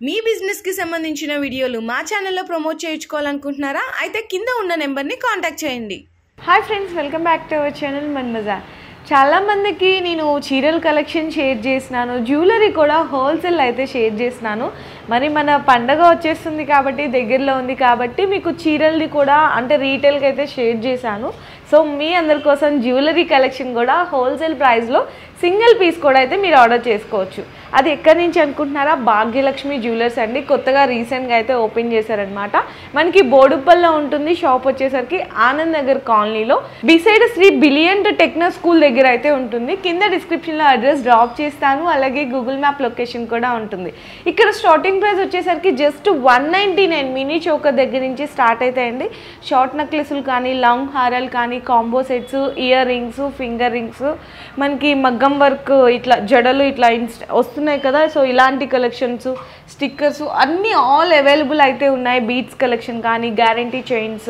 మీ business కి సంబంధించిన వీడియోలు మా ఛానల్లో ప్రమోట్ చేయించుకోవాలనుకుంటున్నారా? అయితే కింద ఉన్న నెంబర్ని కాంటాక్ట్ చేయండి. Hi friends, welcome back to our channel మన బజార్. చాలామందికి నేను చీరల కలెక్షన్ షేర్ చేసినాను, జ్యువెలరీ కూడా హోల్సేల్ అయితే షేర్ చేసినాను. మరి మన పండగ వచ్చేస్తుంది కాబట్టి, దగ్గరలో ఉంది కాబట్టి మీకు చీరలది కూడా అంటే రీటైల్కి అయితే షేర్ చేశాను. సో మీ అందరి కోసం జ్యువెలరీ కలెక్షన్ కూడా హోల్సేల్ ప్రైస్లో సింగిల్ పీస్ కూడా అయితే మీరు ఆర్డర్ చేసుకోవచ్చు. అది ఎక్కడి నుంచి అనుకుంటున్నారా? భాగ్యలక్ష్మి జ్యువెలర్స్ అండి. కొత్తగా రీసెంట్గా అయితే ఓపెన్ చేశారనమాట. మనకి బోడుప్పల్లో ఉంటుంది షాప్. వచ్చేసరికి ఆనంద్ నగర్ కాలనీలో బిసైడ్ శ్రీ బిలియంట్ టెక్నో స్కూల్ దగ్గర అయితే ఉంటుంది. కింద డిస్క్రిప్షన్లో అడ్రస్ డ్రాప్ చేస్తాను, అలాగే గూగుల్ మ్యాప్ లొకేషన్ కూడా ఉంటుంది. ఇక్కడ స్టార్టింగ్ ప్రైస్ వచ్చేసరికి జస్ట్ 199 మినీ చౌక దగ్గర నుంచి స్టార్ట్ అవుతాయండి. షార్ట్ నెక్లెస్లు కానీ, లాంగ్ హారాలు కానీ, combo sets, ear rings, finger rings, మనకి మగ్గం వర్క్ ఇట్లా జడలు ఇట్లా వస్తున్నాయి కదా. సో ఇలాంటి కలెక్షన్స్, స్టిక్కర్స్ అన్నీ ఆల్ అవైలబుల్ అయితే ఉన్నాయి. బీట్స్ కలెక్షన్ కానీ, గ్యారంటీ చైన్స్,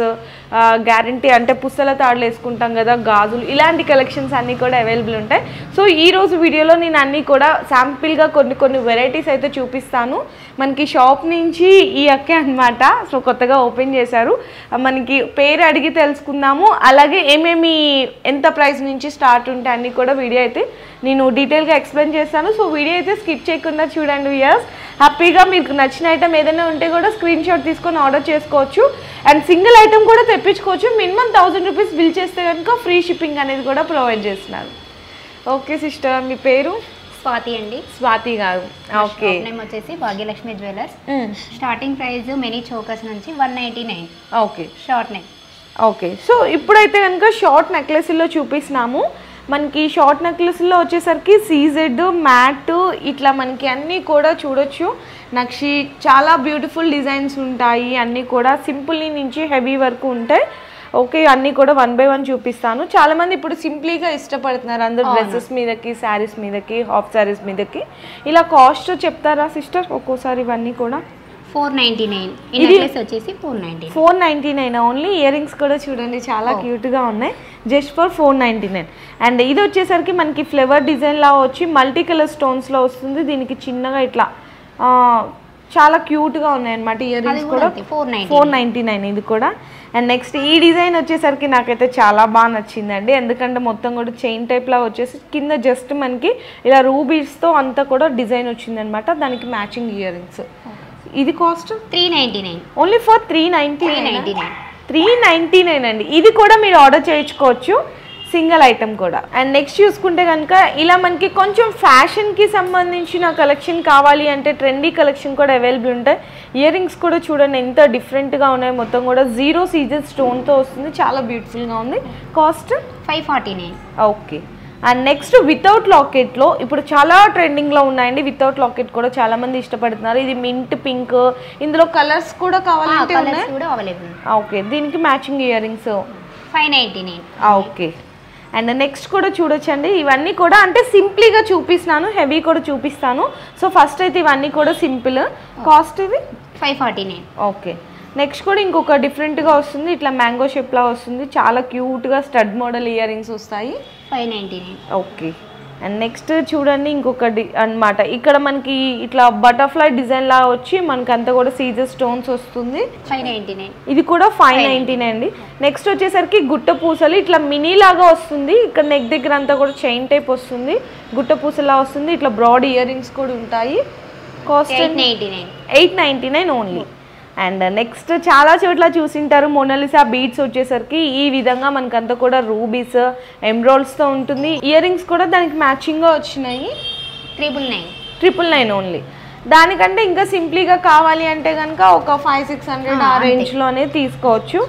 గ్యారంటీ అంటే పుస్తల తాడులు వేసుకుంటాం కదా, గాజులు, ఇలాంటి కలెక్షన్స్ అన్నీ కూడా అవైలబుల్ ఉంటాయి. సో ఈరోజు వీడియోలో నేను అన్నీ కూడా శాంపిల్గా కొన్ని వెరైటీస్ అయితే చూపిస్తాను. మనకి షాప్ నుంచి ఈ అక్కే అనమాట. సో కొత్తగా ఓపెన్ చేశారు. మనకి పేరు అడిగి తెలుసుకుందాము, అలాగే ఏమేమి ఎంత ప్రైస్ నుంచి స్టార్ట్ ఉంటాయి అన్నీ కూడా వీడియో అయితే నేను డీటెయిల్గా ఎక్స్ప్లెయిన్ చేస్తాను. సో వీడియో అయితే స్కిప్ చేయకుండా చూడండి వ్యూయర్స్. హ్యాపీగా మీకు నచ్చిన ఐటమ్ ఏదైనా ఉంటే కూడా స్క్రీన్ షాట్ తీసుకొని ఆర్డర్ చేసుకోవచ్చు. అండ్ సింగిల్ ఐటమ్ కూడా తెప్పించుకోవచ్చు. మినిమం 1000 రూపీస్ బిల్ చేస్తే కనుక ఫ్రీ షిప్పింగ్ అనేది కూడా ప్రొవైడ్ చేస్తున్నారు. ఓకే సిస్టర్, మీ పేరు? స్వాతి అండి. స్వాతి గారు. ఓకే. నేమ్ వచ్చేసి Bhagyalakshmi jewellers. Starting price mini chokers నుంచి 199. Okay. Short neck. Okay. So ఇప్పుడైతే కనుక షార్ట్ నెక్లెస్లో చూపిస్తున్నాము. మనకి షార్ట్ నెక్లెస్లో వచ్చేసరికి సీజెడ్, మ్యాట్, ఇట్లా మనకి అన్నీ కూడా చూడొచ్చు. నక్షి చాలా బ్యూటిఫుల్ డిజైన్స్ ఉంటాయి. అన్నీ కూడా సింపుల్ నుంచి హెవీ వరకు ఉంటాయి. ఓకే, అన్నీ కూడా 1 by 1 చూపిస్తాను. చాలామంది ఇప్పుడు సింప్లీగా ఇష్టపడుతున్నారు, అందరూ డ్రెస్సెస్ మీదకి, శారీస్ మీదకి, హాఫ్ శారీస్ మీదకి. ఇలా కాస్ట్ చెప్తారా సిస్టర్ ఒక్కోసారి? ఇవన్నీ కూడా 499. ఈ నెక్లెస్ వచ్చేసి 499 ఓన్లీ. ఇయర్ రింగ్స్ కూడా చూడండి చాలా క్యూట్గా ఉన్నాయి, జస్ట్ ఫర్ 499. అండ్ ఇది వచ్చేసరికి మనకి ఫ్లవర్ డిజైన్ లా వచ్చి మల్టీ కలర్ స్టోన్స్లో వస్తుంది. దీనికి చిన్నగా ఇట్లా చాలా క్యూట్గా ఉన్నాయి అనమాట. ఇయర్ రింగ్స్ కూడా 499 ఇది కూడా. అండ్ నెక్స్ట్ ఈ డిజైన్ వచ్చేసరికి నాకైతే చాలా బాగా నచ్చిందండి. ఎందుకంటే మొత్తం కూడా చైన్ టైప్లా వచ్చేసి కింద జస్ట్ మనకి ఇలా రూబీడ్స్తో అంతా కూడా డిజైన్ వచ్చిందనమాట. దానికి మ్యాచింగ్ ఇయర్ రింగ్స్. ఇది కాస్ట్ 399. ఓన్లీ ఫర్ 399 అండి. ఇది కూడా మీరు ఆర్డర్ చేయించుకోవచ్చు, సింగిల్ ఐటమ్ కూడా. అండ్ నెక్స్ట్ చూసుకుంటే కనుక ఇలా మనకి కొంచెం ఫ్యాషన్కి సంబంధించిన కలెక్షన్ కావాలి అంటే ట్రెండీ కలెక్షన్ కూడా అవైలబుల్ ఉంటాయి. ఇయర్ రింగ్స్ కూడా చూడండి ఎంత డిఫరెంట్గా ఉన్నాయి. మొత్తం కూడా 0 సీజెడ్ స్టోన్తో వస్తుంది, చాలా బ్యూటిఫుల్గా ఉంది. Cost 549. Okay. And next without లాకెట్లో ఇప్పుడు చాలా ట్రెండింగ్లో ఉన్నాయండి. వితౌట్ లాకెట్ కూడా చాలా మంది ఇష్టపడుతున్నారు. ఇది మింట్ పింక్, ఇందులో కలర్స్ కూడా కావాలంటే ఉన్నాయి. ఓకే, దీనికి matching ear rings 599. Okay. And next కూడా చూడొచ్చండి. ఇవన్నీ కూడా అంటే సింప్లీగా చూపిస్తున్నాను, హెవీ కూడా చూపిస్తాను. సో ఫస్ట్ అయితే ఇవన్నీ కూడా సింపుల్. కాస్ట్ ఇది 549. ఓకే. నెక్స్ట్ కూడా ఇంకొక డిఫరెంట్గా వస్తుంది, ఇట్లా మ్యాంగో షేప్లా వస్తుంది, చాలా క్యూట్గా స్టడ్ మోడల్ ఇయర్ రింగ్స్ వస్తాయి. 599. ఓకే. అండ్ నెక్స్ట్ చూడండి ఇంకొక అనమాట. ఇక్కడ మనకి ఇట్లా బటర్ఫ్లై డిజైన్ లా వచ్చి మనకి అంతా కూడా సీజర్ స్టోన్స్ వస్తుంది. 599. ఇది కూడా 599 అండి. నెక్స్ట్ వచ్చేసరికి గుట్ట పూసలు ఇట్లా మినీ లాగా వస్తుంది. ఇక్కడ నెక్ దగ్గర అంతా కూడా చైన్ టైప్ వస్తుంది, గుట్ట పూసలా వస్తుంది. ఇట్లా బ్రాడ్ ఇయర్ రింగ్స్ కూడా ఉంటాయి. Cost 899 only. అండ్ నెక్స్ట్ చాలా చోట్ల చూసింటారు మొనాలిసా బీడ్స్ వచ్చేసరికి ఈ విధంగా మనకంతా కూడా రూబీస్, ఎమ్రాల్డ్స్తో ఉంటుంది. ఇయర్ రింగ్స్ కూడా దానికి మ్యాచింగ్గా వచ్చినాయి. 999 ఓన్లీ. దానికంటే ఇంకా సింప్లీగా కావాలి అంటే కనుక ఒక 500-600 ఆ రేంజ్లోనే తీసుకోవచ్చు.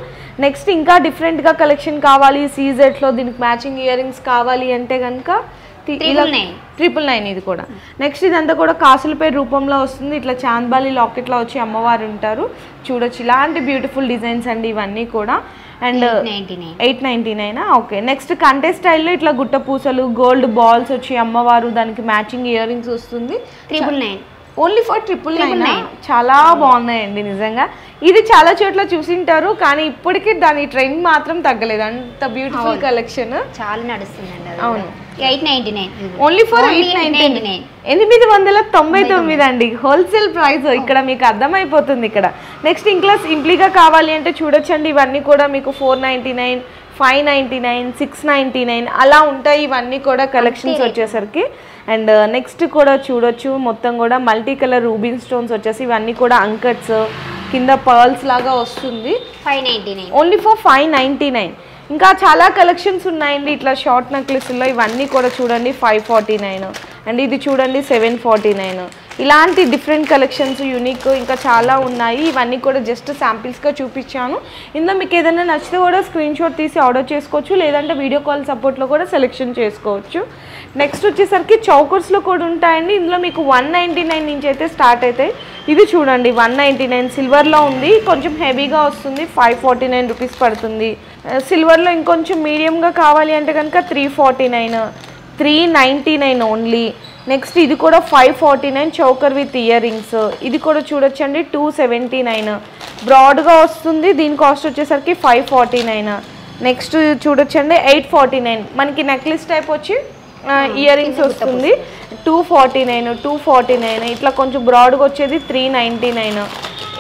నెక్స్ట్ ఇంకా డిఫరెంట్గా కలెక్షన్ కావాలి సీజెట్లో, దీనికి మ్యాచింగ్ ఇయర్ రింగ్స్ కావాలి అంటే కనుక 999 ఇది కూడా. నెక్స్ట్ ఇదంతా కూడా కాసుల పేరు రూపంలో వస్తుంది. ఇట్లా చాంద్బాలి లాకెట్లో వచ్చి అమ్మవారు ఉంటారు చూడొచ్చు. ఇలాంటి బ్యూటిఫుల్ డిజైన్స్ అండి ఇవన్నీ కూడా. అండ్ 899. ఓకే. నెక్స్ట్ కంటే స్టైల్లో ఇట్లా గుట్ట పూసలు, గోల్డ్ బాల్స్ వచ్చి అమ్మవారు, దానికి మ్యాచింగ్ ఇయర్ రింగ్స్ వస్తుంది. 999. Only for 999. చాలా బాగున్నాయండి నిజంగా. ఇది చాలా చోట్ల చూసింటారు కానీ ఇప్పటికీ దాని ట్రెండ్ మాత్రం తగ్గలేదు. అంత బ్యూటిఫుల్ కలెక్షన్ చాలా నడుస్తుందండి. అవును. 899 ఓన్లీ ఫర్ 899 899 అండి హోల్సేల్ ప్రైస్ ఇక్కడ మీకు అర్థమైపోతుంది ఇక్కడ. నెక్స్ట్ ఇంకా సింప్లీగా కావాలి అంటే చూడొచ్చండి ఇవన్నీ కూడా మీకు 499 599 699 అలా ఉంటాయి ఇవన్నీ కూడా కలెక్షన్స్ వచ్చేసరికి. అండ్ నెక్స్ట్ కూడా చూడొచ్చు మొత్తం కూడా మల్టీ కలర్ రూబిన్ స్టోన్స్ వచ్చేసి ఇవన్నీ కూడా అంకట్స్ కింద పర్ల్స్ లాగా వస్తుంది 599 ఓన్లీ ఫర్ 599. ఇంకా చాలా కలెక్షన్స్ ఉన్నాయండి ఇట్లా షార్ట్ నెక్లెస్లో ఇవన్నీ కూడా చూడండి 549 అండ్ ఇది చూడండి 749. ఇలాంటి డిఫరెంట్ కలెక్షన్స్ యూనిక్ ఇంకా చాలా ఉన్నాయి. ఇవన్నీ కూడా జస్ట్ శాంపిల్స్గా చూపించాను. ఇందులో మీకు ఏదైనా నచ్చితే కూడా స్క్రీన్ షాట్ తీసి ఆర్డర్ చేసుకోవచ్చు, లేదంటే వీడియో కాల్ సపోర్ట్లో కూడా సెలెక్షన్ చేసుకోవచ్చు. నెక్స్ట్ వచ్చేసరికి చౌకర్స్లో కూడా ఉంటాయండి. ఇందులో మీకు 199 నుంచి అయితే స్టార్ట్ అవుతాయి. ఇది చూడండి 199 సిల్వర్లో ఉంది, కొంచెం హెవీగా వస్తుంది 549 రూపీస్ పడుతుంది. సిల్వర్లో ఇంకొంచెం మీడియంగా కావాలి అంటే కనుక 349 399 ఓన్లీ. నెక్స్ట్ ఇది కూడా 549 చౌకర్ విత్ ఇయర్ రింగ్స్. ఇది కూడా చూడొచ్చండి 279 బ్రాడ్గా వస్తుంది, దీని కాస్ట్ వచ్చేసరికి 549. నెక్స్ట్ చూడొచ్చండి 849 మనకి నెక్లెస్ టైప్ వచ్చి ఇయర్ రింగ్స్ వస్తుంది 249 ఇట్లా కొంచెం బ్రాడ్గా వచ్చేది 399.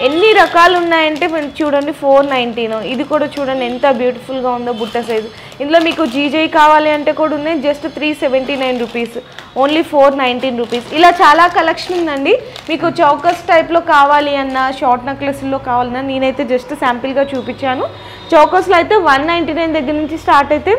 ఎన్ని రకాలు ఉన్నాయంటే మీరు చూడండి 419. ఇది కూడా చూడండి ఎంత బ్యూటిఫుల్గా ఉందో బుట్ట సైజు. ఇందులో మీకు జీజై కావాలి అంటే కూడా ఉన్నాయి జస్ట్ 379 రూపీస్ ఓన్లీ 419 రూపీస్. ఇలా చాలా కలెక్షన్ ఉందండి. మీకు చౌకస్ టైప్లో కావాలి అన్న షార్ట్ నెక్లెస్లో కావాలన్నా నేనైతే జస్ట్ శాంపిల్గా చూపించాను. చౌకస్లో అయితే 199 దగ్గర నుంచి స్టార్ట్ అయితే,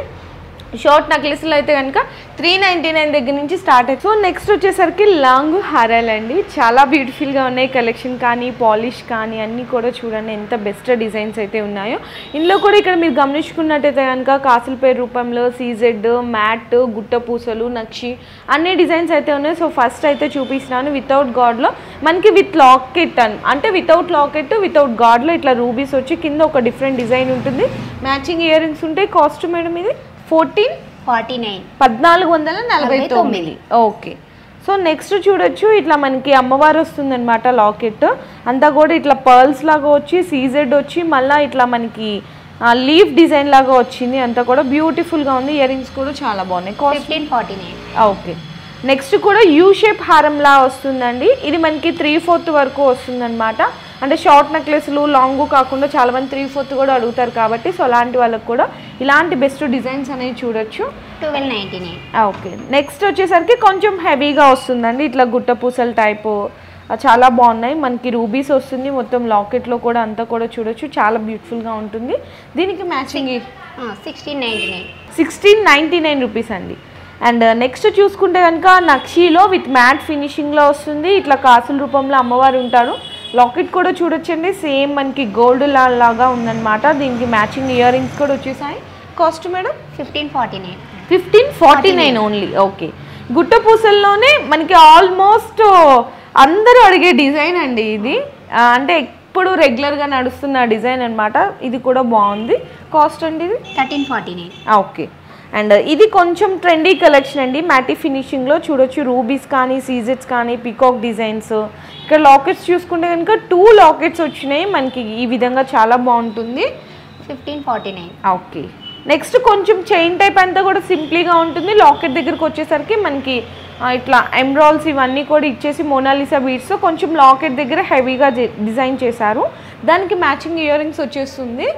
షార్ట్ నెక్లెస్లో అయితే కనుక 399 దగ్గర నుంచి స్టార్ట్ అవుతుంది. సో నెక్స్ట్ వచ్చేసరికి లాంగ్ హారాలు అండి. చాలా బ్యూటిఫుల్గా ఉన్నాయి కలెక్షన్ కానీ పాలిష్ కానీ అన్నీ కూడా చూడండి ఎంత బెస్ట్ డిజైన్స్ అయితే ఉన్నాయో. ఇందులో కూడా ఇక్కడ మీరు గమనించుకున్నట్టయితే కనుక కాసులపేరు రూపంలో సీజెడ్ మ్యాట్ గుట్ట పూసలు నక్షి అన్ని డిజైన్స్ అయితే ఉన్నాయి. సో ఫస్ట్ అయితే చూపిస్తున్నాను వితౌట్ గాడ్లో మనకి విత్ లాకెట్ అంటే వితౌట్ లాకెట్ వితౌట్ గాడ్లో ఇట్లా రూబీస్ వచ్చి కింద ఒక డిఫరెంట్ డిజైన్ ఉంటుంది, మ్యాచింగ్ ఇయర్ రింగ్స్ ఉంటాయి. కాస్ట్ మేడం ఇది 1449. ఓకే. సో నెక్స్ట్ చూడొచ్చు ఇట్లా మనకి అమ్మవారు వస్తుందన్నమాట లాకెట్ అంతా కూడా ఇట్లా పర్ల్స్ లాగా వచ్చి సీజెడ్ వచ్చి మళ్ళీ ఇట్లా మనకి లీఫ్ డిజైన్ లాగా వచ్చింది, అంతా కూడా బ్యూటిఫుల్గా ఉంది. ఇయర్ రింగ్స్ కూడా చాలా బాగున్నాయి. కాస్ట్ 1549. ఓకే. నెక్స్ట్ కూడా యూ షేప్ హారంలా వస్తుందండి. ఇది మనకి 3/4 వరకు వస్తుందన్నమాట. అంటే షార్ట్ నెక్లెస్లు లాంగ్ కాకుండా చాలామంది 3/4 కూడా అడుగుతారు కాబట్టి సో అలాంటి వాళ్ళకి కూడా ఇలాంటి బెస్ట్ డిజైన్స్ అనేవి చూడొచ్చు 1299. ఓకే. నెక్స్ట్ వచ్చేసరికి కొంచెం హెవీగా వస్తుందండి ఇట్లా గుట్ట పూసల టైపు చాలా బాగున్నాయి. మనకి రూబీస్ వస్తుంది మొత్తం లాకెట్లో కూడా అంతా కూడా చూడొచ్చు చాలా బ్యూటిఫుల్గా ఉంటుంది. దీనికి మ్యాచింగ్ 1699 రూపీస్ అండి. అండ్ నెక్స్ట్ చూసుకుంటే కనుక నక్షీలో విత్ మ్యాట్ ఫినిషింగ్లో వస్తుంది. ఇట్లా కాసుల రూపంలో అమ్మవారు ఉంటారు. లాకెట్ కూడా చూడొచ్చండి సేమ్ మనకి గోల్డ్ లాగా ఉందన్నమాట. దీనికి మ్యాచింగ్ ఇయర్ రింగ్స్ కూడా వచ్చేసాయి. Cost madam 1549 only. ఓకే. గుట్ట పూసల్లోనే మనకి ఆల్మోస్ట్ అందరూ అడిగే డిజైన్ అండి ఇది, అంటే ఇప్పుడు రెగ్యులర్గా నడుస్తున్న డిజైన్ అనమాట. ఇది కూడా బాగుంది. కాస్ట్ అండి ఇది 1349. ఓకే. అండ్ ఇది కొంచెం ట్రెండీ కలెక్షన్ అండి. మ్యాటీ ఫినిషింగ్లో చూడొచ్చు రూబీస్ కానీ సీజెట్స్ కానీ పికాక్ డిజైన్స్. ఇక్కడ లాకెట్స్ చూసుకుంటే కనుక 2 లాకెట్స్ వచ్చినాయి మనకి ఈ విధంగా చాలా బాగుంటుంది 1549. ఓకే. నెక్స్ట్ కొంచెం చైన్ టైప్ అంతా కూడా సింప్లీగా ఉంటుంది. లాకెట్ దగ్గరకు వచ్చేసరికి మనకి ఇట్లా ఎమ్రాల్స్ ఇవన్నీ కూడా ఇచ్చేసి మోనాలిసా బీడ్స్ కొంచెం లాకెట్ దగ్గర హెవీగా డిజైన్ చేశారు. దానికి మ్యాచింగ్ ఇయర్ రింగ్స్ వచ్చేస్తుంది.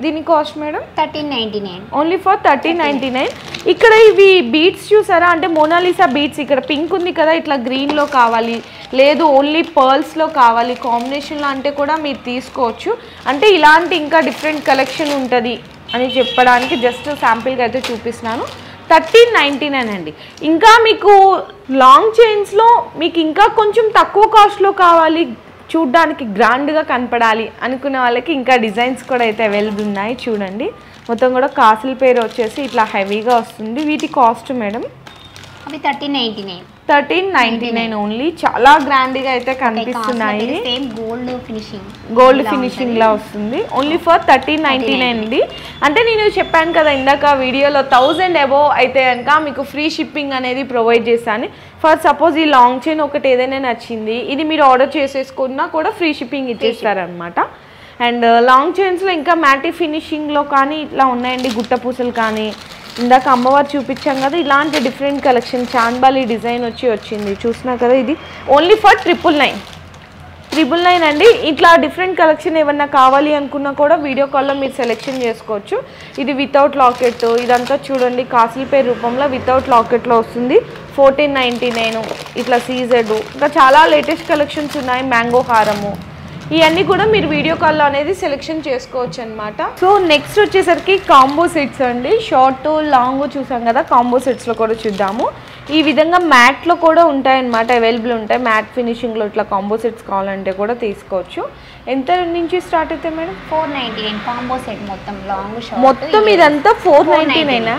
దీని కాస్ట్ మేడం 1399. Only for 1399. ఇక్కడ ఇవి బీడ్స్ చూసారా, అంటే మోనాలిసా బీడ్స్ ఇక్కడ పింక్ ఉంది కదా ఇట్లా గ్రీన్లో కావాలి, లేదు ఓన్లీ పర్ల్స్లో కావాలి కాంబినేషన్లో అంటే కూడా మీరు తీసుకోవచ్చు. అంటే ఇలాంటి ఇంకా డిఫరెంట్ కలెక్షన్ ఉంటుంది అని చెప్పడానికి జస్ట్ శాంపిల్గా అయితే చూపిస్తున్నాను. 1399 అండి. ఇంకా మీకు లాంగ్ చైన్స్లో మీకు ఇంకా కొంచెం తక్కువ కాస్ట్లో కావాలి, చూడ్డానికి గ్రాండ్గా కనపడాలి అనుకునే వాళ్ళకి ఇంకా డిజైన్స్ కూడా అయితే అవైలబుల్ ఉన్నాయి. చూడండి మొత్తం కూడా కాసుల పేరు వచ్చేసి ఇట్లా హెవీగా వస్తుంది. వీటి కాస్ట్ మేడం అవి 1399. 1399 ఓన్లీ. చాలా గ్రాండ్గా అయితే కనిపిస్తున్నాయి. సేమ్ గోల్డ్ ఫినిషింగ్ లా వస్తుంది. ఓన్లీ ఫర్ 1399 అండి. అంటే నేను చెప్పాను కదా ఇందాక వీడియోలో 1000 అబోవ్ అయితే కనుక మీకు ఫ్రీ షిప్పింగ్ అనేది ప్రొవైడ్ చేశాను. ఫర్ సపోజ్ ఈ లాంగ్ చైన్ ఒకటి ఏదైనా నచ్చింది ఇది మీరు ఆర్డర్ చేసేసుకున్నా కూడా ఫ్రీ షిప్పింగ్ ఇచ్చేస్తారనమాట. అండ్ లాంగ్ చైన్స్లో ఇంకా మ్యాటీ ఫినిషింగ్లో కానీ ఇట్లా ఉన్నాయండి గుట్ట పూసలు కానీ ఇందాక అమ్మవారు చూపించాం కదా, ఇలాంటి డిఫరెంట్ కలెక్షన్ చాంద్బాలి డిజైన్ వచ్చింది. చూస్తున్నారు కదా, ఇది ఓన్లీ ఫర్ 999 అండి. ఇట్లా డిఫరెంట్ కలెక్షన్ ఏమన్నా కావాలి అనుకున్నా కూడా వీడియో కాల్లో మీరు సెలెక్షన్ చేసుకోవచ్చు. ఇది వితౌట్ లాకెట్, ఇదంతా చూడండి కాసుల పేరు రూపంలో వితౌట్ లాకెట్లో వస్తుంది. 1499 ఇట్లా సీజెడ్, ఇంకా చాలా లేటెస్ట్ కలెక్షన్స్ ఉన్నాయి. మ్యాంగో హారము, ఇవన్నీ కూడా మీరు వీడియో కాల్లో అనేది సెలెక్షన్ చేసుకోవచ్చు అనమాట. సో నెక్స్ట్ వచ్చేసరికి కాంబో సెట్స్ అండి. షార్ట్ లాంగ్ చూసాం కదా, కాంబో సెట్స్లో కూడా చూద్దాము. ఈ విధంగా మ్యాట్లో కూడా ఉంటాయన్నమాట, అవైలబుల్ ఉంటాయి. మ్యాట్ ఫినిషింగ్లో ఇట్లా కాంబో సెట్స్ కావాలంటే కూడా తీసుకోవచ్చు. ఎంత నుంచి స్టార్ట్ అవుతాయి మేడం? 499 కాంబో సెట్ మొత్తం లాంగ్ షార్ట్. మొత్తం ఇదంతా 499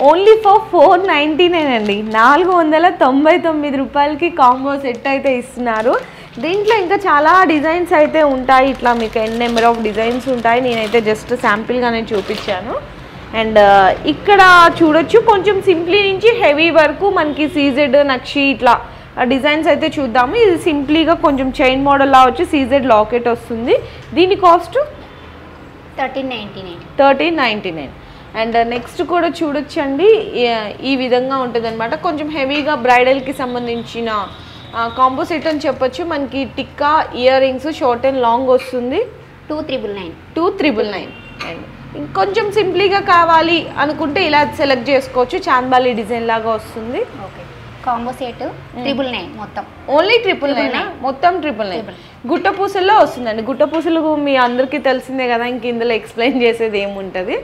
ఓన్లీ ఫర్ 499 అండి. 499 రూపాయలకి కాంబో సెట్ అయితే ఇస్తున్నారు. దీంట్లో ఇంకా చాలా డిజైన్స్ అయితే ఉంటాయి. ఇట్లా మీకు నెంబర్ ఆఫ్ డిజైన్స్ ఉంటాయి. నేనైతే జస్ట్ శాంపిల్గానే చూపించాను. అండ్ ఇక్కడ చూడొచ్చు కొంచెం సింప్లీ నుంచి హెవీ వరకు మనకి సీజెడ్ నక్షి ఇట్లా డిజైన్స్ అయితే చూద్దాము. ఇది సింప్లీగా కొంచెం చైన్ మోడల్లా వచ్చి సీజెడ్ లాకెట్ వస్తుంది. దీని కాస్ట్ 1399. అండ్ నెక్స్ట్ కూడా చూడొచ్చండి, ఈ విధంగా ఉంటుంది అనమాట. కొంచెం హెవీగా బ్రైడల్కి సంబంధించిన కాంబో సెట్ అని చెప్పొచ్చు. మనకి tikka, ear rings, short and long వస్తుంది. 2399 అండ్ ఇంకొంచెం సింప్లీగా కావాలి అనుకుంటే ఇలా సెలెక్ట్ చేసుకోవచ్చు. చాంద్బాలి డిజైన్ లాగా వస్తుంది. ఓకే, కాంబో సెట్ 999 మొత్తం. ఓన్లీ 999 మొత్తం 999. గుట్ట పూసల్లో వస్తుందండి. గుట్ట పూసలు మీ అందరికీ తెలిసిందే కదా, ఇంక ఇందులో ఎక్స్ప్లెయిన్ చేసేది ఏముంటుంది.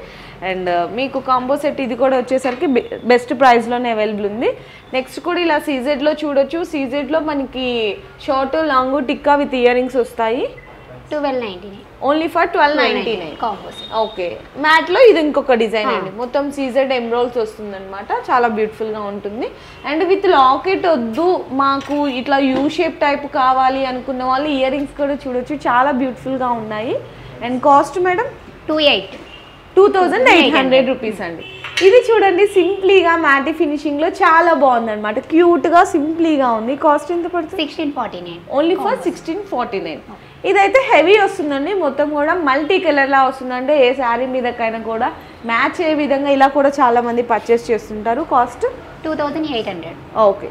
అండ్ మీకు కాంబో సెట్ ఇది కూడా వచ్చేసరికి బెస్ట్ ప్రైస్లోనే అవైలబుల్ ఉంది. నెక్స్ట్ కూడా ఇలా సీజెడ్లో చూడొచ్చు. సీజెడ్లో మనకి short long tikka with ear rings వస్తాయి. 1299 only for 1299 combo set. Okay, మ్యాట్లో ఇది ఇంకొక డిజైన్ అండి. మొత్తం సీజెడ్ ఎమ్రోల్స్ వస్తుంది అనమాట. చాలా బ్యూటిఫుల్గా ఉంటుంది. అండ్ విత్ లాకెట్ వద్దు మాకు ఇట్లా యూ షేప్ టైప్ కావాలి అనుకున్న వాళ్ళు ఇయర్ రింగ్స్ కూడా చూడొచ్చు. చాలా బ్యూటిఫుల్గా ఉన్నాయి. అండ్ కాస్ట్ మేడం 2800 రూపీస్ అండి. ఇది చూడండి సింప్లీగా మ్యాటి ఫినిషింగ్లో చాలా బాగుందన్నమాట. క్యూట్గా సింప్లీగా ఉంది. కాస్ట్ ఎంత పడుతుంది? 1649 ఓన్లీ ఫర్ 1649. ఇదైతే హెవీ వస్తుందండి. మొత్తం కూడా మల్టీ కలర్లా వస్తుందంటే ఏ శారీ మీదకైనా కూడా మ్యాచ్ అయ్యే విధంగా ఇలా కూడా చాలా మంది పర్చేస్ చేస్తుంటారు. కాస్ట్ 2800. ఓకే,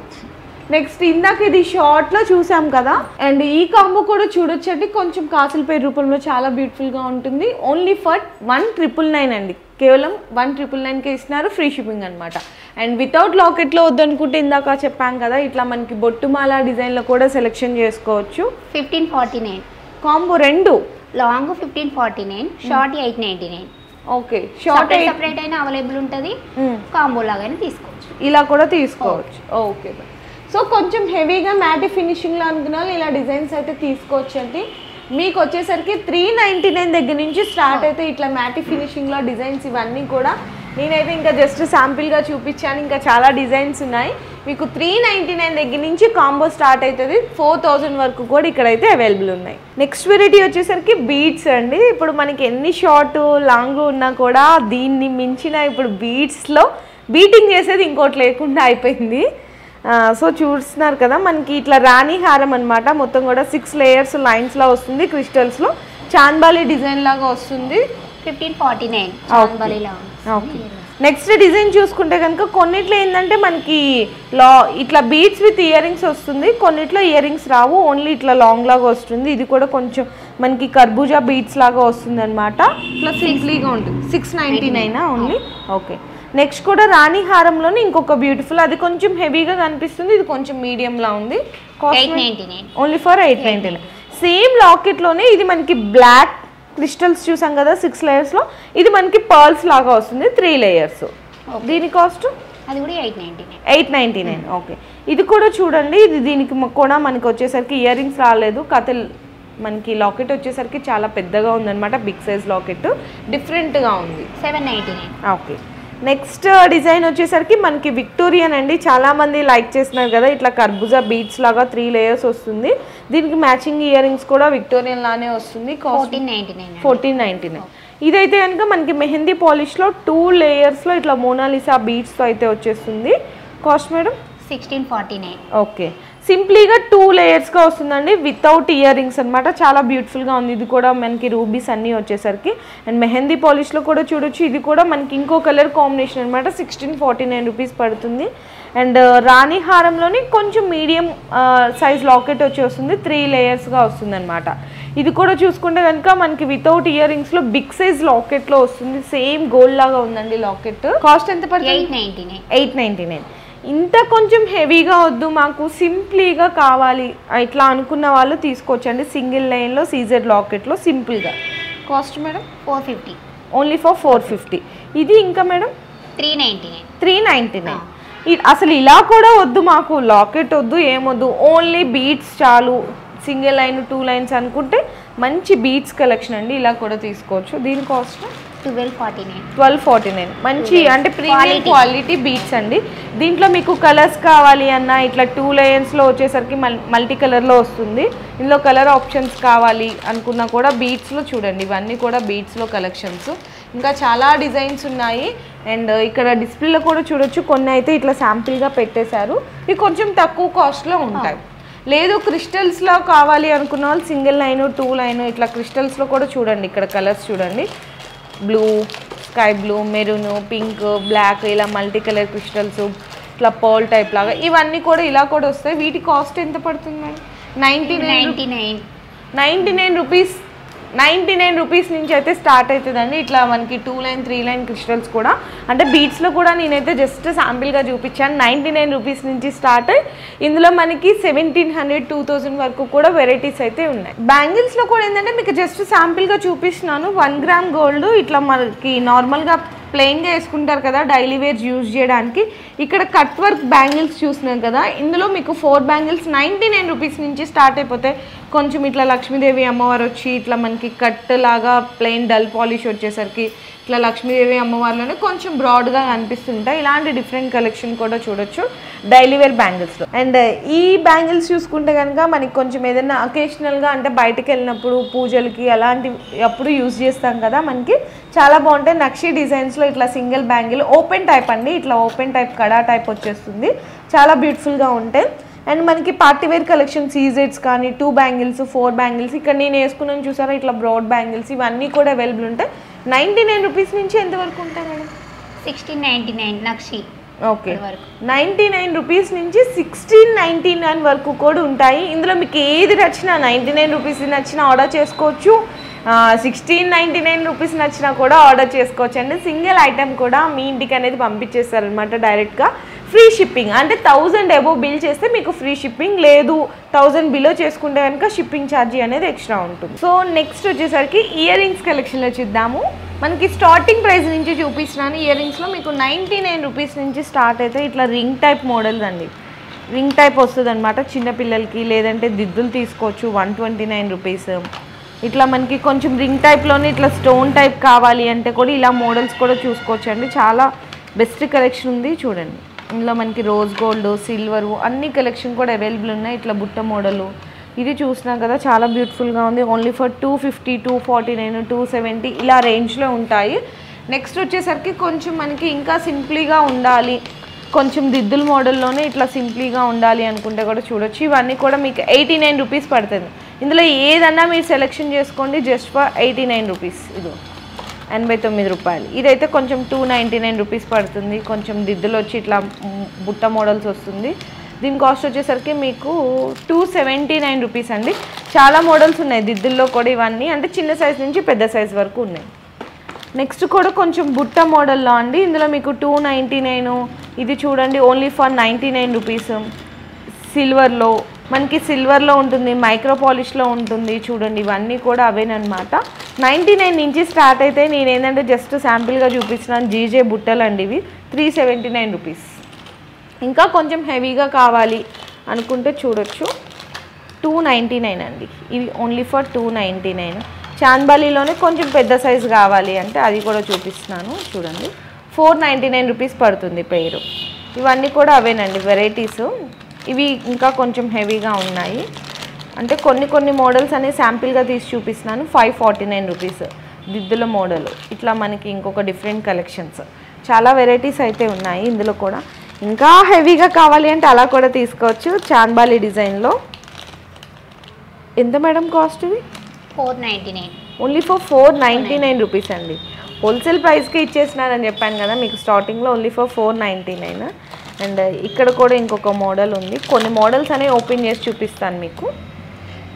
నెక్స్ట్ ఇందాక ఇది షార్ట్లో చూసాం కదా, అండ్ ఈ కాంబో కూడా చూడొచ్చండి. కొంచెం కాసుల పేరు రూపంలో చాలా బ్యూటిఫుల్గా ఉంటుంది. ఓన్లీ ఫర్ 1999 అండి. కేవలం 1999కే ఇస్తున్నారు. ఫ్రీ షిప్పింగ్ అనమాట. అండ్ వితౌట్ లాకెట్లో వద్దనుకుంటే ఇందాక చెప్పాం కదా, ఇట్లా మనకి బొట్టుమాల డిజైన్లో కూడా సెలెక్షన్ చేసుకోవచ్చు. 1549 కాంబో రెండు long 1549, short 899. Okay, short separate అయినా అవైలబుల్ ఉంటుంది. కాంబో లాగానే తీసుకోవచ్చు. ఇలా కూడా తీసుకోవచ్చు. ఓకే, సో కొంచెం హెవీగా మ్యాటి ఫినిషింగ్లో అనుకున్న ఇలా డిజైన్స్ అయితే తీసుకోవచ్చు అండి. మీకు వచ్చేసరికి 399 దగ్గర నుంచి స్టార్ట్ అయితే ఇట్లా మ్యాటి ఫినిషింగ్లో డిజైన్స్ ఇవన్నీ కూడా నేనైతే ఇంకా జస్ట్ శాంపిల్గా చూపించాను. ఇంకా చాలా డిజైన్స్ ఉన్నాయి. మీకు 399 దగ్గర నుంచి కాంబో స్టార్ట్ అవుతుంది. 4000 వరకు కూడా ఇక్కడైతే అవైలబుల్ ఉన్నాయి. నెక్స్ట్ వెరైటీ వచ్చేసరికి బీడ్స్ అండి. ఇప్పుడు మనకి ఎన్ని షార్ట్ లాంగ్ ఉన్నా కూడా దీన్ని మించిన ఇప్పుడు బీడ్స్లో బీటింగ్ చేసేది ఇంకోటి లేకుండా అయిపోయింది. సో చూస్తున్నారు కదా, మనకి ఇట్లా రాణి హారం అనమాట. మొత్తం కూడా 6 లేయర్స్ లైన్స్లో వస్తుంది. క్రిస్టల్స్లో చాంద్బాలి డిజైన్ లాగా వస్తుంది. 1549 ఓకే, నెక్స్ట్ డిజైన్ చూసుకుంటే కనుక కొన్నిట్లో ఏంటంటే మనకి ఇట్లా బీడ్స్ విత్ ఇయర్ రింగ్స్ వస్తుంది. కొన్నిట్లో ఇయర్ రింగ్స్ రావు, ఓన్లీ ఇట్లా లాంగ్ లాగా వస్తుంది. ఇది కూడా కొంచెం మనకి కర్బూజా బీడ్స్ లాగా వస్తుంది అనమాట. ఇట్లా సింప్లీగా ఉంటుంది. 699 ఓన్లీ. ఓకే, నెక్స్ట్ కూడా రాణి హారంలోనే ఇంకొక బ్యూటిఫుల్, అది కొంచెం హెవీగా కనిపిస్తుంది. ఇది కొంచెం మీడియంలా ఉంది. Only for 899. సేమ్ లాకెట్లోనే ఇది మనకి బ్లాక్ క్రిస్టల్స్ చూసాం కదా 6 లేయర్స్లో, ఇది మనకి పర్ల్స్ లాగా వస్తుంది 3 లేయర్స్. దీని కాస్ట్ అది కూడా 899. ఓకే, ఇది కూడా చూడండి. ఇది దీనికి కూడా మనకి వచ్చేసరికి ఇయర్ రింగ్స్ రాలేదు. కథల్ మనకి లాకెట్ వచ్చేసరికి చాలా పెద్దగా ఉందన్నమాట. బిగ్ సైజ్ లాకెట్ డిఫరెంట్గా ఉంది. 799. ఓకే, నెక్స్ట్ డిజైన్ వచ్చేసరికి మనకి విక్టోరియన్ అండి. చాలామంది లైక్ చేస్తున్నారు కదా, ఇట్లా కర్బూజా బీడ్స్ లాగా 3 లేయర్స్ వస్తుంది. దీనికి మ్యాచింగ్ ఇయర్ రింగ్స్ కూడా విక్టోరియన్ లానే వస్తుంది. 1499. ఇదైతే కనుక మనకి మెహందీ పాలిష్లో 2 లేయర్స్లో ఇట్లా మోనాలిసా బీడ్స్తో అయితే వచ్చేస్తుంది. Cost madam 1649. ఓకే, సింప్లీగా 2 లేయర్స్గా వస్తుందండి వితౌట్ ఇయర్ రింగ్స్ అనమాట. చాలా బ్యూటిఫుల్గా ఉంది. ఇది కూడా మనకి రూబీస్ అన్నీ వచ్చేసరికి అండ్ మెహందీ పాలిష్లో కూడా చూడొచ్చు. ఇది కూడా మనకి ఇంకో కలర్ కాంబినేషన్ అనమాట. 1649 రూపీస్ పడుతుంది. అండ్ రాణి హారంలోని కొంచెం మీడియం సైజ్ లాకెట్ వచ్చి వస్తుంది. 3 లేయర్స్గా వస్తుంది అనమాట. ఇది కూడా చూసుకుంటే కనుక మనకి వితౌట్ ఇయర్ రింగ్స్లో బిగ్ సైజ్ లాకెట్లో వస్తుంది. సేమ్ గోల్డ్ లాగా ఉందండి లాకెట్. కాస్ట్ ఎంత పడుతుంది? 899. ఇంత కొంచెం హెవీగా వద్దు, మాకు సింప్లీగా కావాలి ఇట్లా అనుకున్న వాళ్ళు తీసుకోవచ్చండి. సింగిల్ లైన్లో సీజెడ్ లాకెట్లో సింపుల్గా. Cost madam 450. Only for 450. ఇది ఇంకా మేడం 399. అసలు ఇలా కూడా వద్దు, మాకు లాకెట్ వద్దు, ఏమొద్దు, ఓన్లీ బీడ్స్ చాలు, సింగిల్ లైన్ 2 లైన్స్ అనుకుంటే మంచి బీడ్స్ కలెక్షన్ అండి. ఇలా కూడా తీసుకోవచ్చు. దీని కాస్ట్ 1249. మంచి అంటే ప్రీమియం క్వాలిటీ బీడ్స్ అండి. దీంట్లో మీకు కలర్స్ కావాలి అన్నా ఇట్లా 2 లైన్స్లో వచ్చేసరికి మల్టీ కలర్లో వస్తుంది. ఇందులో కలర్ ఆప్షన్స్ కావాలి అనుకున్నా కూడా బీడ్స్లో చూడండి. ఇవన్నీ కూడా బీడ్స్లో కలెక్షన్స్. ఇంకా చాలా డిజైన్స్ ఉన్నాయి. అండ్ ఇక్కడ డిస్ప్లేలో కూడా చూడొచ్చు. కొన్ని అయితే ఇట్లా శాంపిల్గా పెట్టేశారు. ఇవి కొంచెం తక్కువ కాస్ట్లో ఉంటాయి. లేదు క్రిస్టల్స్లో కావాలి అనుకున్న వాళ్ళు సింగిల్ లైన్ 2 లైన్ ఇట్లా క్రిస్టల్స్లో కూడా చూడండి. ఇక్కడ కలర్స్ చూడండి. Blue, sky blue, maroon, pink, black ఇలా మల్టీ కలర్ క్రిస్టల్స్ ఇట్లా పర్ల్ టైప్ లాగా ఇవన్నీ కూడా ఇలా కూడా వస్తాయి. వీటి కాస్ట్ ఎంత పడుతుంది మేడం? 99 రూపీస్. 99 రూపీస్ నుంచి అయితే స్టార్ట్ అవుతుందండి. ఇట్లా మనకి 2 లైన్ 3 లైన్ క్రిస్టల్స్ కూడా అంటే బీడ్స్లో కూడా నేనైతే జస్ట్ శాంపిల్గా చూపించాను. 99 రూపీస్ నుంచి స్టార్ట్ అయ్యి ఇందులో మనకి 1700, 2000 వరకు కూడా వెరైటీస్ అయితే ఉన్నాయి. బ్యాంగిల్స్లో కూడా ఏంటంటే మీకు జస్ట్ శాంపిల్గా చూపిస్తున్నాను. 1 గ్రామ్ గోల్డ్ ఇట్లా మనకి నార్మల్గా ప్లెయిన్గా వేసుకుంటారు కదా డైలీ వేర్స్ యూజ్ చేయడానికి. ఇక్కడ కట్ వర్క్ బ్యాంగిల్స్ చూస్తున్నాం కదా, ఇందులో మీకు 4 బ్యాంగిల్స్ 99 రూపీస్ నుంచి స్టార్ట్ అయిపోతాయి. కొంచెం ఇట్లా లక్ష్మీదేవి అమ్మవారు వచ్చి ఇట్లా మనకి కట్ లాగా ప్లెయిన్ డల్ పాలిష్ వచ్చేసరికి ఇట్లా లక్ష్మీదేవి అమ్మవారిలోనే కొంచెం బ్రాడ్గా కనిపిస్తుంటాయి. ఇలాంటి డిఫరెంట్ కలెక్షన్ కూడా చూడొచ్చు డైలీ వేర్ బ్యాంగిల్స్లో. అండ్ ఈ బ్యాంగిల్స్ చూసుకుంటే కనుక మనకి కొంచెం ఏదైనా అకేషనల్గా అంటే బయటకు వెళ్ళినప్పుడు పూజలకి అలాంటి అప్పుడు యూజ్ చేస్తాం కదా, మనకి చాలా బాగుంటాయి. నక్షి డిజైన్స్లో ఇట్లా సింగిల్ బ్యాంగిల్ ఓపెన్ టైప్ అండి. ఇట్లా ఓపెన్ టైప్ కడా టైప్ వచ్చేస్తుంది. చాలా బ్యూటిఫుల్గా ఉంటాయి. అండ్ మనకి పార్టీ వేర్ కలెక్షన్ సీజెడ్స్ కానీ 2 బ్యాంగిల్స్ 4 బ్యాంగిల్స్ ఇక్కడ నేను వేసుకున్నాను చూసారా ఇట్లా బ్రాడ్ బ్యాంగిల్స్ ఇవన్నీ కూడా అవైలబుల్ ఉంటాయి. 99 రూపీస్ నుంచి ఎంతవరకు ఉంటాయి మేడం? 1699 నక్షి. ఓకే, 99 రూపీస్ నుంచి 1699 వరకు కూడా ఉంటాయి. ఇందులో మీకు ఏది నచ్చినా 99 రూపీస్ నచ్చినా ఆర్డర్ చేసుకోవచ్చు. 1699 రూపీస్ నచ్చినా కూడా ఆర్డర్ చేసుకోవచ్చు అండి. సింగిల్ ఐటెం కూడా మీ ఇంటికి అనేది పంపించేస్తారనమాట డైరెక్ట్గా. ఫ్రీ షిప్పింగ్ అంటే 1000 అబోవ్ బిల్ చేస్తే మీకు ఫ్రీ షిప్పింగ్, లేదు 1000 బిలో చేసుకుంటే కనుక షిప్పింగ్ ఛార్జీ అనేది ఎక్స్ట్రా ఉంటుంది. సో నెక్స్ట్ వచ్చేసరికి ఇయర్ రింగ్స్ కలెక్షన్లో చూద్దాము. మనకి స్టార్టింగ్ ప్రైస్ నుంచి చూపిస్తున్నాను. ఇయర్ రింగ్స్లో మీకు 99 రూపీస్ నుంచి స్టార్ట్ అయితే ఇట్లా రింగ్ టైప్ మోడల్స్ అండి. రింగ్ టైప్ వస్తుంది అనమాట చిన్నపిల్లలకి, లేదంటే దిద్దులు తీసుకోవచ్చు. 129 రూపీస్. ఇట్లా మనకి కొంచెం రింగ్ టైప్లోనే ఇట్లా స్టోన్ టైప్ కావాలి అంటే కూడా ఇలా మోడల్స్ కూడా చూసుకోవచ్చు అండి. చాలా బెస్ట్ కలెక్షన్ ఉంది చూడండి. ఇందులో మనకి రోజ్ గోల్డ్, సిల్వరు అన్ని కలెక్షన్ కూడా అవైలబుల్ ఉన్నాయి. ఇట్లా బుట్ట మోడలు ఇది చూసినా కదా చాలా బ్యూటిఫుల్గా ఉంది. ఓన్లీ ఫర్ 250, 249, 270 ఇలా రేంజ్లో ఉంటాయి. నెక్స్ట్ వచ్చేసరికి కొంచెం మనకి ఇంకా సింప్లీగా ఉండాలి, కొంచెం దిద్దుల మోడల్లోనే ఇట్లా సింప్లీగా ఉండాలి అనుకుంటే కూడా చూడొచ్చు. ఇవన్నీ కూడా మీకు 89 రూపీస్ పడుతుంది. ఇందులో ఏదన్నా మీరు సెలెక్షన్ చేసుకోండి జస్ట్ ఫర్ 89 రూపీస్. ఇది 89 రూపాయలు. ఇదైతే కొంచెం 299 రూపీస్ పడుతుంది. కొంచెం దిద్దులు వచ్చి ఇట్లా బుట్ట మోడల్స్ వస్తుంది. దీని కాస్ట్ వచ్చేసరికి మీకు 279 రూపీస్ అండి. చాలా మోడల్స్ ఉన్నాయి దిద్దుల్లో కూడా. ఇవన్నీ అంటే చిన్న సైజ్ నుంచి పెద్ద సైజ్ వరకు ఉన్నాయి. నెక్స్ట్ కూడా కొంచెం బుట్ట మోడల్లో అండి. ఇందులో మీకు 299. ఇది చూడండి ఓన్లీ ఫర్ 99 రూపీస్. సిల్వర్లో మనకి సిల్వర్లో ఉంటుంది, మైక్రో పాలిష్లో ఉంటుంది చూడండి. ఇవన్నీ కూడా అవేనమాట. 99 నుంచి స్టార్ట్ అయితే నేను ఏంటంటే జస్ట్ శాంపిల్గా చూపిస్తున్నాను. జీజే బుట్టలు అండి ఇవి 379 రూపీస్. ఇంకా కొంచెం హెవీగా కావాలి అనుకుంటే చూడొచ్చు 299 అండి. ఇది ఓన్లీ ఫర్ 299. చాంద్బాలీలోనే కొంచెం పెద్ద సైజు కావాలి అంటే అది కూడా చూపిస్తున్నాను చూడండి. 499 రూపీస్ పడుతుంది పేరు. ఇవన్నీ కూడా అవేనండి వెరైటీస్. ఇవి ఇంకా కొంచెం హెవీగా ఉన్నాయి అంటే కొన్ని మోడల్స్ అనేవి శాంపిల్గా తీసి చూపిస్తున్నాను. 549 రూపీస్ దిద్దుల మోడల్. ఇట్లా మనకి ఇంకొక డిఫరెంట్ కలెక్షన్స్ చాలా వెరైటీస్ అయితే ఉన్నాయి ఇందులో కూడా. ఇంకా హెవీగా కావాలి అంటే అలా కూడా తీసుకోవచ్చు. చాన్బాలి డిజైన్లో. ఎంత మేడం కాస్ట్ ఇవి? 499. ఓన్లీ ఫర్ 499 రూపీస్ అండి. హోల్సేల్ ప్రైస్కి ఇచ్చేసినారని చెప్పాను కదా మీకు స్టార్టింగ్లో. Only for 499. అండ్ ఇక్కడ కూడా ఇంకొక మోడల్ ఉంది. కొన్ని మోడల్స్ అనేవి ఓపెన్ చేసి చూపిస్తాను మీకు.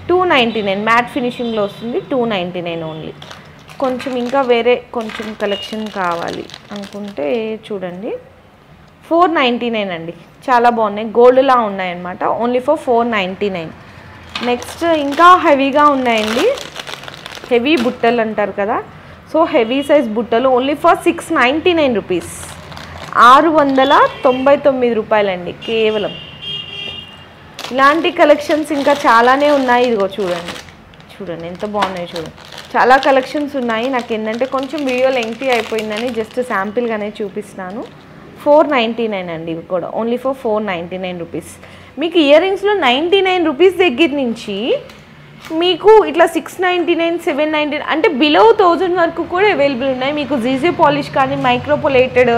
299 మ్యాట్ ఫినిషింగ్లో వస్తుంది. 299 ఓన్లీ. కొంచెం ఇంకా వేరే కొంచెం కలెక్షన్ కావాలి అనుకుంటే చూడండి, 499 అండి. చాలా బాగున్నాయి, గోల్డ్లా ఉన్నాయన్నమాట. Only for 499. నెక్స్ట్ ఇంకా హెవీగా ఉన్నాయండి. హెవీ బుట్టలు అంటారు కదా, సో హెవీ సైజ్ బుట్టలు ఓన్లీ ఫర్ 699 రూపీస్. 699 రూపాయలండి కేవలం. ఇలాంటి కలెక్షన్స్ ఇంకా చాలానే ఉన్నాయి. ఇదిగో చూడండి, చూడండి ఎంత బాగున్నాయి చూడండి. చాలా కలెక్షన్స్ ఉన్నాయి. నాకు ఏంటంటే కొంచెం వీడియో లెంగ్తీ అయిపోయిందని జస్ట్ శాంపిల్గానే చూపిస్తున్నాను. 499 అండి ఇవి కూడా. Only for 499 rupees. మీకు ఇయర్ రింగ్స్లో 99 రూపీస్ దగ్గర నుంచి మీకు ఇట్లా 699, 799 అంటే బిలో 1000 వరకు కూడా అవైలబుల్ ఉన్నాయి. మీకు జీజీ పాలిష్ కానీ, మైక్రోపోలేటెడ్,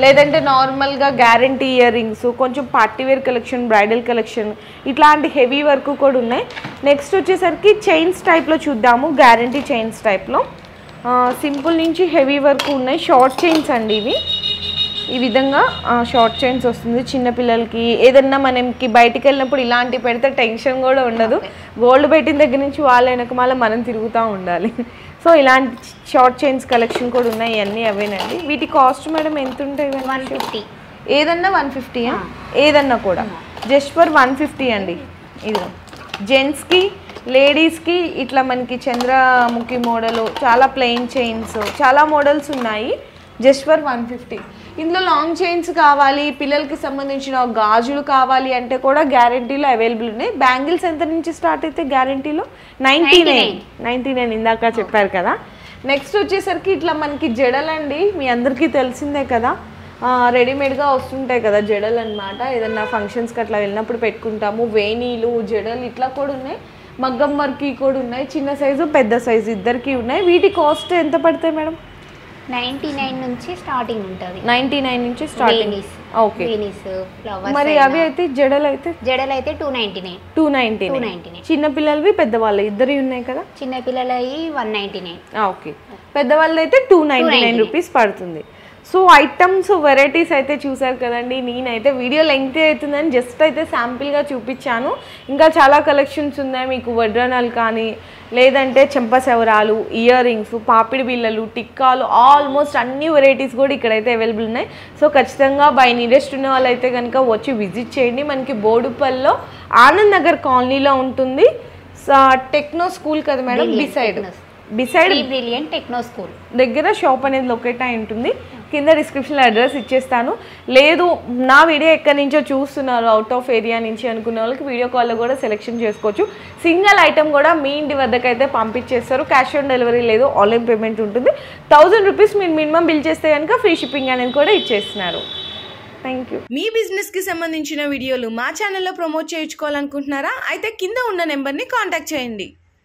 లేదంటే నార్మల్గా గ్యారంటీ ఇయర్ రింగ్స్, కొంచెం పార్టీవేర్ కలెక్షన్, బ్రైడల్ కలెక్షన్, ఇట్లాంటి హెవీ వరకు కూడా ఉన్నాయి. నెక్స్ట్ వచ్చేసరికి చైన్స్ టైప్లో చూద్దాము. గ్యారంటీ చైన్స్ టైప్లో సింపుల్ నుంచి హెవీ వరకు ఉన్నాయి. షార్ట్ చైన్స్ అండి ఇవి. ఈ విధంగా షార్ట్ చైన్స్ వస్తుంది. చిన్నపిల్లలకి ఏదన్నా మనకి బయటికి వెళ్ళినప్పుడు ఇలాంటి పెడితే టెన్షన్ కూడా ఉండదు. గోల్డ్ పెట్టిన దగ్గర నుంచి వాళ్ళ వెనక మళ్ళీ మనం తిరుగుతూ ఉండాలి. సో ఇలాంటి షార్ట్ చైన్స్ కలెక్షన్ కూడా ఉన్నాయి. ఇవన్నీ అవేనండి. వీటి కాస్ట్ మేడం ఎంత ఉంటాయి? 150. ఏదన్నా 150? ఏదన్నా కూడా జస్ట్ ఫర్ 150 అండి. ఇది జెంట్స్కి, లేడీస్కి ఇట్లా మనకి చంద్రముఖి మోడలు, చాలా ప్లెయిన్ చైన్స్, చాలా మోడల్స్ ఉన్నాయి. Just for 150. ఇందులో లాంగ్ చైన్స్ కావాలి, పిల్లలకి సంబంధించిన గాజులు కావాలి అంటే కూడా గ్యారంటీలో అవైలబుల్ ఉన్నాయి. బ్యాంగిల్స్ ఎంత నుంచి స్టార్ట్ అయితే గ్యారంటీలో? 99 ఇందాక చెప్పారు కదా. నెక్స్ట్ వచ్చేసరికి ఇట్లా మనకి జడలండి. మీ అందరికీ తెలిసిందే కదా, రెడీమేడ్గా వస్తుంటాయి కదా జడలు అనమాట. ఏదన్నా ఫంక్షన్స్కి అట్లా వెళ్ళినప్పుడు పెట్టుకుంటాము. వేణీలు, జడలు ఇట్లా కూడా ఉన్నాయి. మగ్గం వర్క్ కూడా ఉన్నాయి. చిన్న సైజు, పెద్ద సైజు ఇద్దరికి ఉన్నాయి. వీటి కాస్ట్ ఎంత పడతాయి మేడం? 99 నుంచి స్టార్టింగ్ ఉంటుంది. 99 నుంచి స్టార్టింగ్. ఓకే. మరి అవి అయితే జడలు అయితే? జడలు అయితే 299. 299. చిన్న పిల్లలవి, పెద్దవాళ్ళు ఇద్దరు ఉన్నాయి కదా. చిన్న పిల్లలవి 199. ఓకే. పెద్దవాళ్ళది అయితే 299 రూపీస్ పడుతుంది. సో ఐటమ్స్, వెరైటీస్ అయితే చూసారు కదండి. నేనైతే వీడియో లెంగ్తీ అవుతుందని జస్ట్ అయితే శాంపిల్గా చూపించాను. ఇంకా చాలా కలెక్షన్స్ ఉన్నాయి. మీకు వడ్రనాలు కానీ, లేదంటే చెంపసెవరాలు, ఇయర్ రింగ్స్, పాపిడి బిళ్ళలు, టిక్కాలు, ఆల్మోస్ట్ అన్ని వెరైటీస్ కూడా ఇక్కడైతే అవైలబుల్ ఉన్నాయి. సో ఖచ్చితంగా బై నీడెస్ట్ ఉన్న వాళ్ళైతే కనుక వచ్చి విజిట్ చేయండి. మనకి బోడుపల్లో ఆనంద్ నగర్ కాలనీలో ఉంటుంది. టెక్నో స్కూల్ కదా madam, beside brilliant techno school దగ్గర షాప్ అనేది లొకేట్ అయి ఉంటుంది. కింద డిస్క్రిప్షన్లో అడ్రస్ ఇచ్చేస్తాను. లేదు నా వీడియో ఎక్కడి నుంచో చూస్తున్నారు, అవుట్ ఆఫ్ ఏరియా నుంచి అనుకున్న వాళ్ళకి వీడియో కాల్లో కూడా సెలెక్షన్ చేసుకోవచ్చు. సింగిల్ ఐటమ్ కూడా మీ ఇంటి వద్దకు అయితే పంపించేస్తారు. క్యాష్ ఆన్ డెలివరీ లేదు, ఆన్లైన్ పేమెంట్ ఉంటుంది. 1000 రూపీస్ మీరు మినిమం బిల్ చేస్తే కనుక ఫ్రీ షిప్పింగ్ అనేది కూడా ఇచ్చేస్తున్నారు. Thank you. మీ బిజినెస్కి సంబంధించిన వీడియోలు మా ఛానల్లో ప్రమోట్ చేయించుకోవాలనుకుంటున్నారా? అయితే కింద ఉన్న నెంబర్ని కాంటాక్ట్ చేయండి.